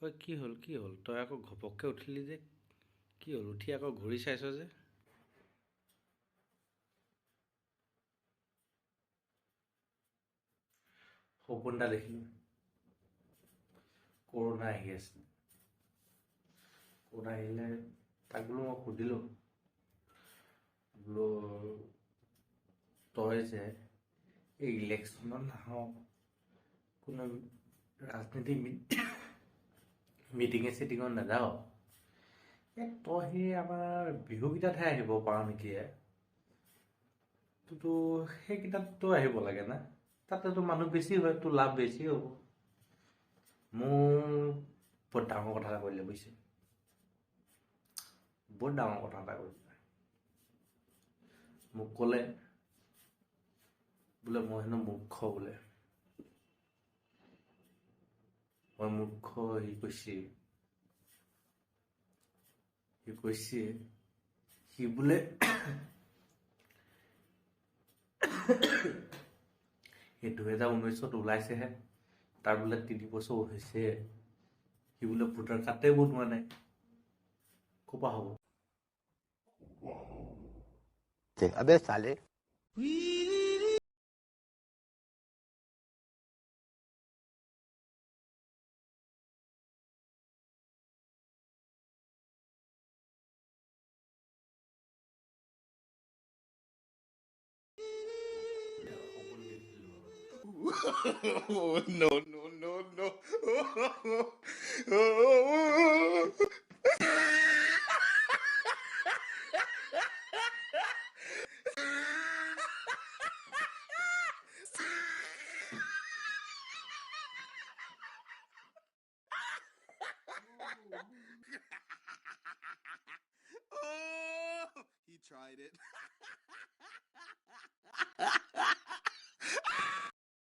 ঐ কি হ'ল কি হ'ল তই আকৌ ঘপককৈ উঠিলি যে কি হ'ল উঠি আকৌ ঘূৰি চাইছ যে সপোন এটা দেখিলোঁ কৰোণা আহি আছে কৰোণা আহিলে তাক বোলো মই সুধিলোঁ বোলো তই যে এই ইলেকশ্যনত নাহ কোনো ৰাজনীতি মিটিঙে চিটিঙত নাযাওঁ তই সেই আমাৰ বিহুকেইটাতহে আহিব পাৰ নেকি তোৰতো সেইকেইটাততো আহিব লাগে না তাতেতো মানুহ বেছি হয় তোৰ লাভ বেছি হ'ব মোৰ বহুত ডাঙৰ কথা এটা কৰিলে বুজিছে বহুত ডাঙৰ কথা এটা কৰিলে মোক ক'লে বোলে মই হেনো মূৰ্খ বোলে মই মূৰ্খ সি কৈছে সি বোলে এই 2019 ওলাইছেহে তাৰ বোলে 3 বছৰ হৈছে সি বোলে ভোটাৰ কাৰ্ডে বনোৱা নাই ক'পা হ'ব अबे साले Oh, no, no, no, no. Oh, he tried it.